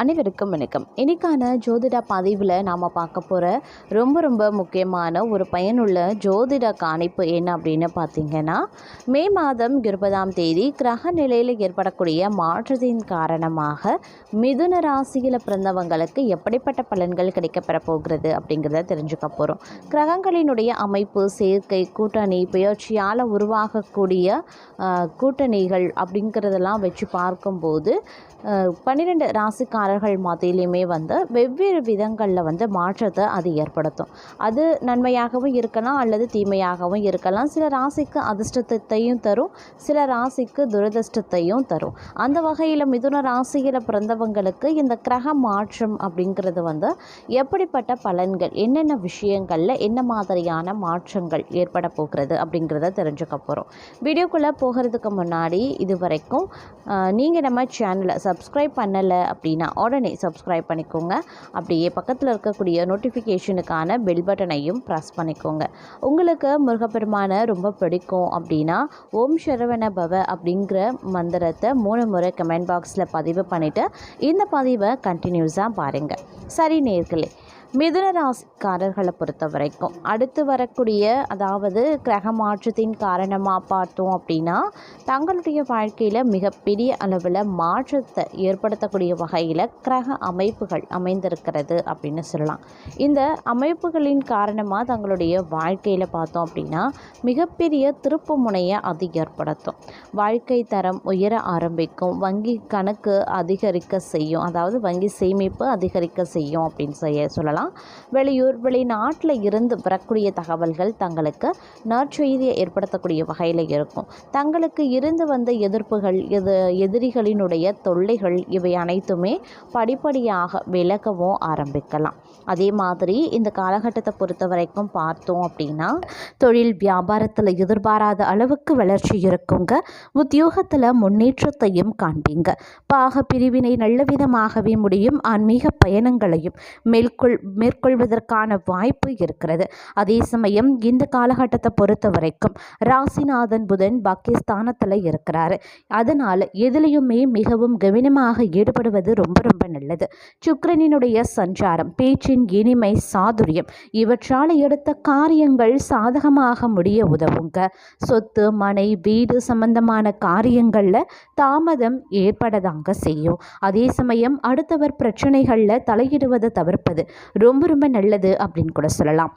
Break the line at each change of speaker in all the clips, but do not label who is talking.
அனைவருக்கும் வணக்கம். இன்னைக்கான ஜோதிட பதிவில் நாம் பார்க்க போகிற ரொம்ப முக்கியமான ஒரு பயனுள்ள ஜோதிட கணிப்பு என்ன அப்படின்னு பார்த்தீங்கன்னா, மே மாதம் 20ஆம் தேதி கிரக நிலையில் ஏற்படக்கூடிய மாற்றத்தின் காரணமாக மிதுன ராசியில் பிறந்தவங்களுக்கு எப்படிப்பட்ட பலன்கள் கிடைக்கப்பெற போகிறது அப்படிங்கிறத தெரிஞ்சுக்க போகிறோம். கிரகங்களினுடைய அமைப்பு, சேர்க்கை, கூட்டணி, பெயர்ச்சியால் உருவாகக்கூடிய கூட்டணிகள் அப்படிங்கிறதெல்லாம் வச்சு பார்க்கும்போது 12 ராசிக்காரர்கள் மத்தியிலையுமே வெவ்வேறு விதங்களில் மாற்றத்தை அது ஏற்படுத்தும். அது நன்மையாகவும் இருக்கலாம் அல்லது தீமையாகவும் இருக்கலாம். சில ராசிக்கு அதிர்ஷ்டத்தையும் தரும், சில ராசிக்கு துரதிர்ஷ்டத்தையும் தரும். அந்த வகையில் மிதுன ராசியில் பிறந்தவங்களுக்கு இந்த கிரக மாற்றம் அப்படிங்கிறது எப்படிப்பட்ட பலன்கள், என்னென்ன விஷயங்களில் என்ன மாதிரியான மாற்றங்கள் ஏற்பட போகிறது அப்படிங்கிறத தெரிஞ்சுக்க போகிறோம். வீடியோக்குள்ளே போகிறதுக்கு முன்னாடி இது வரைக்கும் நீங்கள் நம்ம சேனலை சப்ஸ்கிரைப் பண்ணலை அப்படின்னா உடனே சப்ஸ்கிரைப் பண்ணிக்கோங்க. அப்படியே பக்கத்தில் இருக்கக்கூடிய நோட்டிஃபிகேஷனுக்கான பெல் பட்டனையும் ப்ரெஸ் பண்ணிக்கோங்க. உங்களுக்கு முருகப்பெருமானை ரொம்ப பிடிக்கும் அப்படின்னா ஓம் சரவண பவ அப்படிங்கிற மந்திரத்தை 3 முறை கமெண்ட் பாக்ஸில் பதிவு பண்ணிவிட்டு இந்த பதிவை கண்டினியூஸாக பாருங்கள். சரி நேயர்களே, மிதுன ராசிக்காரர்களை பொறுத்த வரைக்கும் அடுத்து வரக்கூடிய, அதாவது கிரக மாற்றத்தின் காரணமாக பார்த்தோம் அப்படின்னா, தங்களுடைய வாழ்க்கையில் மிகப்பெரிய அளவில் மாற்றத்தை ஏற்படுத்தக்கூடிய வகையில் கிரக அமைப்புகள் அமைந்திருக்கிறது அப்படின்னு சொல்லலாம். இந்த அமைப்புகளின் காரணமாக தங்களுடைய வாழ்க்கையில் பார்த்தோம் அப்படின்னா மிகப்பெரிய திருப்பு முனையை அது ஏற்படுத்தும். வாழ்க்கை தரம் உயர ஆரம்பிக்கும், வங்கி கணக்கு அதிகரிக்க செய்யும், அதாவது வங்கி சேமிப்பு அதிகரிக்க செய்யும் அப்படின்னு சொல்லலாம். வெளியூர் வெளிநாட்டில் இருந்து வரக்கூடிய தகவல்கள் தங்களுக்கு நற்செய்தியை ஏற்படுத்தக்கூடிய வகையில் இருக்கும். தங்களுக்கு இருந்து வந்த எதிர்ப்புகள், எதிரிகளினுடைய தொல்லைகள் இவை அனைத்துமே படிப்படியாக விலகவும் ஆரம்பிக்கலாம். அதே மாதிரி இந்த காலகட்டத்தை பொறுத்த வரைக்கும் பார்த்தோம் அப்படின்னா, தொழில் வியாபாரத்தில் எதிர்பாராத அளவுக்கு வளர்ச்சி இருக்குங்க. உத்தியோகத்தில் முன்னேற்றத்தையும் காண்பீங்க. பாக பிரிவினை நல்ல விதமாகவே முடியும். ஆன்மீக பயணங்களையும் மேற்கொள்வதற்கான வாய்ப்பு இருக்கிறது. அதே சமயம் இந்த காலகட்டத்தை பொறுத்த வரைக்கும் ராசிநாதன் புதன் பாக்கியஸ்தானத்தில் இருக்கிறாரு. அதனால் எதிலையுமே மிகவும் கவனமாக ஈடுபடுவது ரொம்ப நல்லது. சுக்கிரனினுடைய சஞ்சாரம், பேச்சின் இனிமை, சாதுரியம் இவற்றால் எடுத்த காரியங்கள் சாதகமாக முடிய உதவுங்க. சொத்து, மனை, வீடு சம்பந்தமான காரியங்களில் தாமதம் ஏற்படதாங்க செய்யும். அதே சமயம் அடுத்தவர் பிரச்சனைகளில் தலையிடுவதை தவிர்ப்பது ரொம்ப நல்லது அப்படின்னு கூட சொல்லலாம்.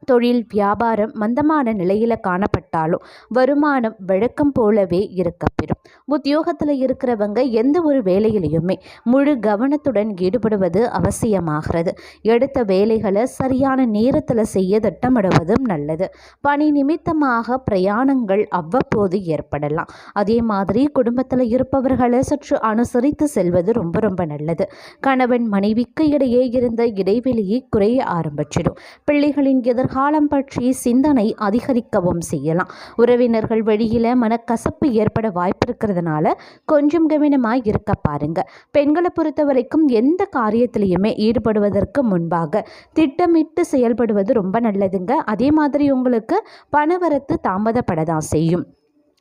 தொழில் வியாபாரம் மந்தமான நிலையில் காணப்பட்டாலும் வருமானம் வழக்கம் போலவே இருக்கப்பெறும். உத்தியோகத்தில் இருக்கிறவங்க எந்த ஒரு வேலையிலையுமே முழு கவனத்துடன் ஈடுபடுவது அவசியமாகிறது. எடுத்த வேலைகளை சரியான நேரத்தில் செய்ய திட்டமிடுவதும் நல்லது. பணி நிமித்தமாக பிரயாணங்கள் அவ்வப்போது ஏற்படலாம். அதே மாதிரி குடும்பத்தில் இருப்பவர்களை சற்று அனுசரித்து செல்வது ரொம்ப நல்லது. கணவன் மனைவிக்கு இடையே இருந்த இடைவெளியை குறைய ஆரம்பிச்சிடும். பிள்ளைகளின் காலம் பற்றி சிந்தனை அதிகரிக்கவும் செய்யலாம். உறவினர்கள் வழியில் மனக்கசப்பு ஏற்பட வாய்ப்பு இருக்கிறதுனால கொஞ்சம் கவனமாக இருக்க பாருங்க. பெண்களை பொறுத்த வரைக்கும் எந்த காரியத்திலையுமே ஈடுபடுவதற்கு முன்பாக திட்டமிட்டு செயல்படுவது ரொம்ப நல்லதுங்க. அதே மாதிரி உங்களுக்கு பணவரத்து தாமதப்படதான் செய்யும்.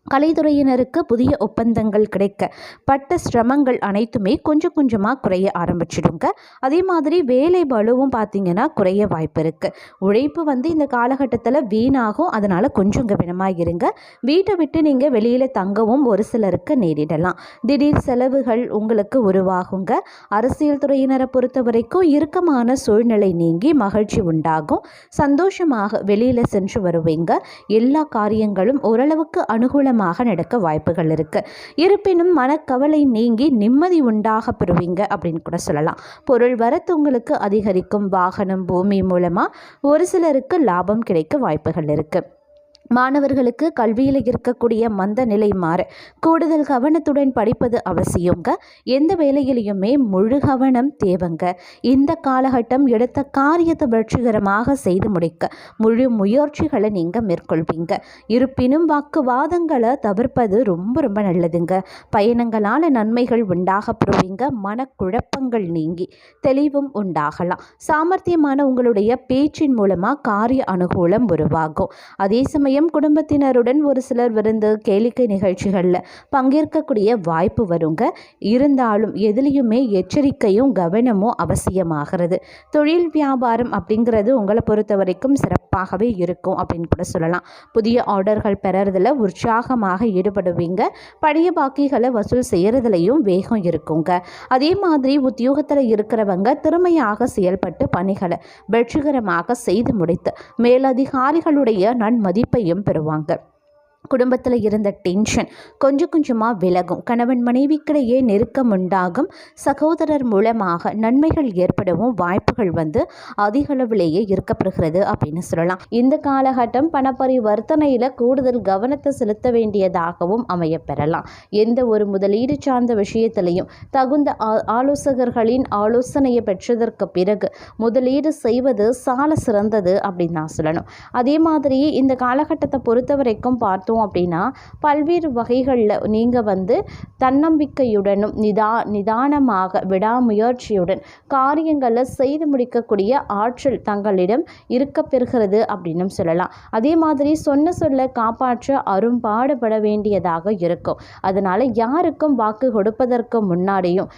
கலைத்துறையினருக்கு புதிய ஒப்பந்தங்கள் கிடைக்க பட்ட சிரமங்கள் அனைத்துமே கொஞ்சமாக குறைய ஆரம்பிச்சிடுங்க. அதே மாதிரி வேலை பளுவும் பார்த்திங்கன்னா குறைய வாய்ப்பு இருக்குது. உழைப்பு இந்த காலகட்டத்தில் வீணாகும். அதனால் கொஞ்சம் கவனமாக இருங்க. வீட்டை விட்டு நீங்கள் வெளியில் தங்கவும் ஒரு சிலருக்கு நேரிடலாம். திடீர் செலவுகள் உங்களுக்கு உருவாகுங்க. அரசியல் துறையினரை பொறுத்த வரைக்கும் இறுக்கமான சூழ்நிலை நீங்கி மகிழ்ச்சி உண்டாகும். சந்தோஷமாக வெளியில் சென்று வருவீங்க. எல்லா காரியங்களும் ஓரளவுக்கு அனுகூல நடக்க வாய்ப்புகள் இருக்கு. இருப்பினும் மனக்கவலை நீங்கி நிம்மதி உண்டாக பெறுவீங்க அப்படின்னு கூட சொல்லலாம். பொருள் வரத்து உங்களுக்கு அதிகரிக்கும். வாகனம், பூமி மூலமா ஒரு சிலருக்கு லாபம் கிடைக்க வாய்ப்புகள் இருக்கு. மாணவர்களுக்கு கல்வியில் இருக்கக்கூடிய மந்த நிலை மாற கூடுதல் கவனத்துடன் படிப்பது அவசியங்க. எந்த வேலையிலையுமே முழு கவனம் தேவைங்க. இந்த காலகட்டம் எடுத்த காரியத்தை வெற்றிகரமாக செய்து முடிக்க முழு முயற்சிகளை நீங்கள் மேற்கொள்வீங்க. இருப்பினும் வாக்குவாதங்களை தவிர்ப்பது ரொம்ப நல்லதுங்க. பயணங்களால் நன்மைகள் உண்டாக பெறுவீங்க. மனக்குழப்பங்கள் நீங்கி தெளிவும் உண்டாகலாம். சாமர்த்தியமான உங்களுடைய பேச்சின் மூலமாக காரிய அனுகூலம் உருவாகும். அதே சமயம் சமயம் குடும்பத்தினருடன் ஒரு சிலர் விருந்து கேளிக்கை நிகழ்ச்சிகளில் பங்கேற்கக்கூடிய வாய்ப்பு வருங்க. இருந்தாலும் எதுலேயுமே எச்சரிக்கையும் கவனமும் அவசியமாகிறது. தொழில் வியாபாரம் அப்படிங்கிறது உங்களை பொறுத்த வரைக்கும் சிறப்பாகவே இருக்கும் அப்படின்னு கூட சொல்லலாம். புதிய ஆர்டர்கள் பெறறதுல உற்சாகமாக ஈடுபடுவீங்க. பழைய பாக்கிகளை வசூல் செய்கிறதுலையும் வேகம் இருக்குங்க. அதே மாதிரி உத்தியோகத்தில் இருக்கிறவங்க திறமையாக செயல்பட்டு பணிகளை வெற்றிகரமாக செய்து முடித்து மேலதிகாரிகளுடைய நன்மதிப்பையும் பெறுவாங்க. குடும்பத்தில் இருந்த டென்ஷன் கொஞ்சம் கொஞ்சமாக விலகும். கணவன் மனைவிக்கிடையே நெருக்கம் உண்டாகும். சகோதரர் மூலமாக நன்மைகள் ஏற்படவும் வாய்ப்புகள் அதிக அளவிலேயே இருக்கப்படுகிறது அப்படின்னு சொல்லலாம். இந்த காலகட்டம் பணப்பரிவர்த்தனையில் கூடுதல் கவனத்தை செலுத்த வேண்டியதாகவும் அமையப்பெறலாம். எந்த ஒரு முதலீடு சார்ந்த விஷயத்திலையும் தகுந்த ஆலோசகர்களின் ஆலோசனையை பெற்றதற்கு பிறகு முதலீடு செய்வது சால சிறந்தது அப்படின்னு நான் சொல்லணும். அதே மாதிரி இந்த காலகட்டத்தை பொறுத்த வரைக்கும் பார்த்தோம் அப்படின்னா பல்வேறு வகைகளில் நீங்கள் தன்னம்பிக்கையுடனும் நிதானமாக விடாமுயற்சியுடன் காரியங்களை செய்து முடிக்கக்கூடிய ஆற்றல் தங்களிடம் இருக்க பெறுகிறது அப்படின்னு சொல்லலாம். அதே மாதிரி சொல்ல காப்பாற்ற அரும்பாடுபட வேண்டியதாக இருக்கும். அதனால் யாருக்கும் வாக்கு கொடுப்பதற்கு முன்னாடியும்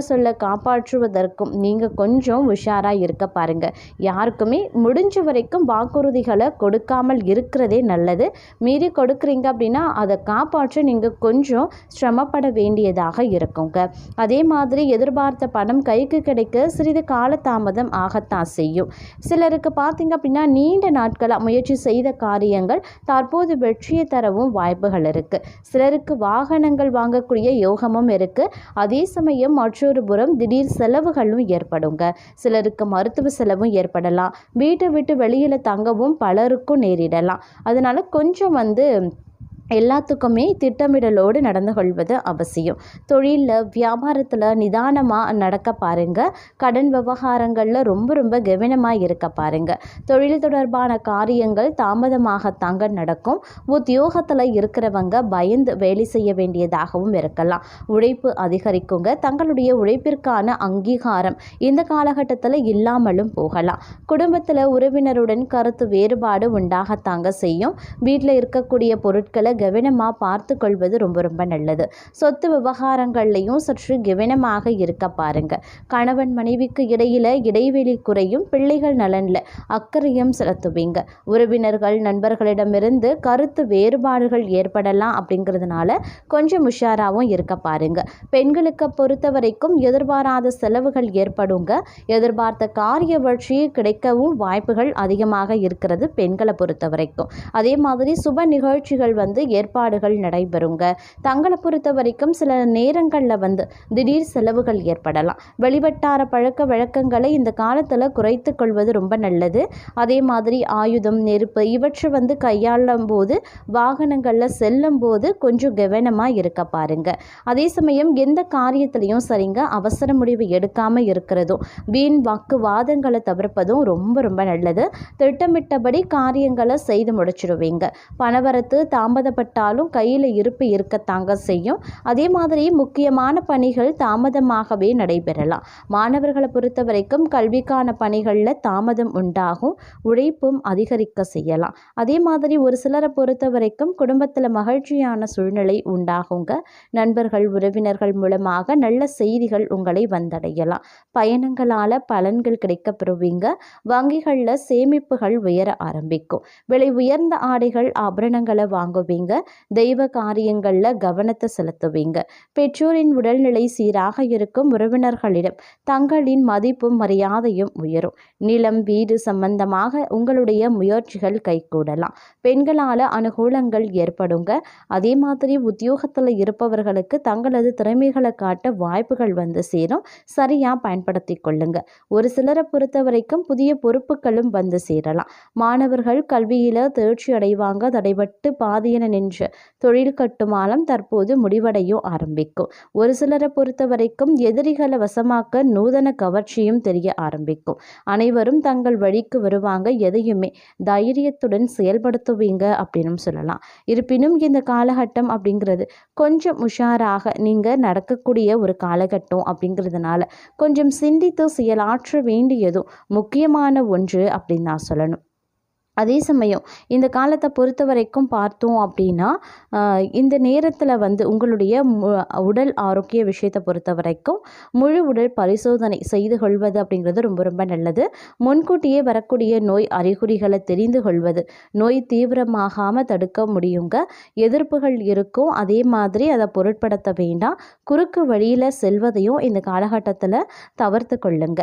சொல்ல காப்பாற்றுவதற்கும் நீங்கள் கொஞ்சம் உஷாராக இருக்க பாருங்கள். யாருக்குமே முடிஞ்ச வரைக்கும் வாக்குறுதிகளை கொடுக்காமல் இருக்கிறதே நல்லது. மீறி கொடுக்குறீங்க அப்படின்னா அதை காப்பாற்ற நீங்கள் கொஞ்சம் சிரமப்பட வேண்டியதாக இருக்குங்க. அதே மாதிரி எதிர்பார்த்த பணம் கைக்கு கிடைக்க சிறிது காலதாமதம் ஆகத்தான் செய்யும். சிலருக்கு பார்த்தீங்க அப்படின்னா நீண்ட நாட்களாக முயற்சி செய்த காரியங்கள் தற்போது வெற்றியை தரவும் வாய்ப்புகள் இருக்குது. சிலருக்கு வாகனங்கள் வாங்கக்கூடிய யோகமும் இருக்குது. அதே சமயம் மற்றொரு புறம் திடீர் செலவுகளும் ஏற்படுங்க. சிலருக்கு மருத்துவ செலவும் ஏற்படலாம். வீட்டை விட்டு வெளியில் தங்கவும் பலருக்கும் நேரிடலாம். அதனால் கொஞ்சம் எல்லாத்துக்குமே திட்டமிடலோடு நடந்து கொள்வது அவசியம். தொழிலில் வியாபாரத்தில் நிதானமாக நடக்க பாருங்கள். கடன் விவகாரங்களில் ரொம்ப கவனமாக இருக்க பாருங்கள். தொழில் தொடர்பான காரியங்கள் தாமதமாகத்தாங்க நடக்கும். உத்தியோகத்தில் இருக்கிறவங்க பயந்து வேலை செய்ய வேண்டியதாகவும் இருக்கலாம். உழைப்பு அதிகரிக்குங்க. தங்களுடைய உழைப்பிற்கான அங்கீகாரம் இந்த காலகட்டத்தில் இல்லாமலும் போகலாம். குடும்பத்தில் உறவினருடன் கருத்து வேறுபாடு உண்டாகத்தாங்க செய்யும். வீட்டில் இருக்கக்கூடிய பொருட்களை கவனமாக பார்த்து கொள்வது ரொம்ப நல்லது. சொத்து விவகாரங்கள்லையும் சற்று கவனமாக இருக்க பாருங்க. கணவன் மனைவிக்கு இடையில இடைவெளி குறையும். பிள்ளைகள் நலனில் அக்கறையும் செலுத்துவீங்க. உறவினர்கள் நண்பர்களிடமிருந்து கருத்து வேறுபாடுகள் ஏற்படலாம். அப்படிங்கிறதுனால கொஞ்சம் உஷாராகவும் இருக்க பாருங்க. பெண்களுக்கு பொறுத்த வரைக்கும் எதிர்பாராத செலவுகள் ஏற்படுங்க. எதிர்பார்த்த காரிய வெற்றி கிடைக்கவும் வாய்ப்புகள் அதிகமாக இருக்கிறது பெண்களை பொறுத்த வரைக்கும். அதே மாதிரி சுப நிகழ்ச்சிகள் ஏற்பாடுகள் நடைபெறுங்க. தங்களை பொறுத்த வரைக்கும் சில நேரங்களில் திடீர் செலவுகள் ஏற்படலாம். வெளிவட்டார பழக்க வழக்கங்களை இந்த காலத்தில் குறைத்து கொள்வது ரொம்ப நல்லது. அதே மாதிரி ஆயுதம் நெருப்பு இவற்றை கையாளும் போது வாகனங்களில் செல்லும் போது கொஞ்சம் கவனமாக இருக்க பாருங்க. அதே சமயம் எந்த காரியத்திலையும் சரிங்க அவசர முடிவு எடுக்காமல் இருக்கிறதும் வீண் வாக்குவாதங்களை தவிர்ப்பதும் ரொம்ப நல்லது. திட்டமிட்டபடி காரியங்களை செய்து முடிச்சிடுவீங்க. பணவரத்து தாமதப்பட்டாலும் கையில் இருப்பு இருக்கத்தாங்க செய்யும். அதே மாதிரி முக்கியமான பணிகள் தாமதமாகவே நடைபெறலாம். மாணவர்களை பொறுத்த வரைக்கும் கல்விக்கான பணிகளில் தாமதம் உண்டாகும். உழைப்பும் அதிகரிக்க செய்யலாம். அதே மாதிரி ஒரு சிலரை பொறுத்த வரைக்கும் குடும்பத்தில் மகிழ்ச்சியான சூழ்நிலை உண்டாகுங்க. நண்பர்கள் உறவினர்கள் மூலமாக நல்ல செய்திகள் உங்களை வந்தடையலாம். பயணங்களால் பலன்கள் கிடைக்க பெறுவீங்க. வங்கிகளில் சேமிப்புகள் உயர ஆரம்பிக்கும். விலை உயர்ந்த ஆடைகள் ஆபரணங்களை வாங்குவீங்க. தெய்வ காரியங்களில் கவனத்தை செலுத்துவீங்க. பெற்றோரின் உடல்நிலை சீராக இருக்கும். உறவினர்களிடம் தங்களின் மதிப்பும் மரியாதையும் உயரும். நிலம் வீடு சம்பந்தமாக உங்களுடைய முயற்சிகள் கைகூடலாம். பெண்களால் அனுகூலங்கள் ஏற்படுங்க. அதே மாதிரி உத்தியோகத்தில் இருப்பவர்களுக்கு தங்களது திறமைகளை காட்ட வாய்ப்புகள் சேரும். சரியாக பயன்படுத்தி கொள்ளுங்க. ஒரு சிலரை பொறுத்த வரைக்கும் புதிய பொறுப்புகளும் சேரலாம். மாணவர்கள் கல்வியில் தேர்ச்சி அடைவாங்க. தடைபட்டு பாதியென நின்ற தொழில் கட்டுமானம் தற்போது முடிவடையும் ஆரம்பிக்கும். ஒரு சிலரை பொறுத்த வரைக்கும் எதிரிகளை வசமாக்க நூதன கவர்ச்சியும் தெரிய ஆரம்பிக்கும். அனைவரும் தங்கள் வழிக்கு வருவாங்க. எதையுமே தைரியத்துடன் செயல்படுத்துவீங்க அப்படின்னு சொல்லலாம். இருப்பினும் இந்த காலகட்டம் அப்படிங்கிறது கொஞ்சம் உஷாராக நீங்கள் நடக்கக்கூடிய ஒரு காலகட்டம் அப்படிங்கிறதுனால கொஞ்சம் சிந்தித்து செயலாற்ற வேண்டியதும் முக்கியமான ஒன்று அப்படின்னு நான் சொல்லணும். அதே சமயம் இந்த காலத்தை பொறுத்த வரைக்கும் பார்த்தோம் அப்படின்னா இந்த நேரத்தில் வந்து உங்களுடைய உடல் ஆரோக்கிய விஷயத்தை பொறுத்த வரைக்கும் முழு உடல் பரிசோதனை செய்து கொள்வது அப்படிங்கிறது ரொம்ப ரொம்ப நல்லது. முன்கூட்டியே வரக்கூடிய நோய் அறிகுறிகளை தெரிந்து கொள்வது நோய் தீவிரமாகாமல் தடுக்க முடியுங்க. எதிர்ப்புகள் இருக்கும், அதே மாதிரி அதை பொருட்படுத்த வேண்டாம். குறுக்கு வழியில் செல்வதையும் இந்த காலகட்டத்தில் தவிர்த்து கொள்ளுங்க.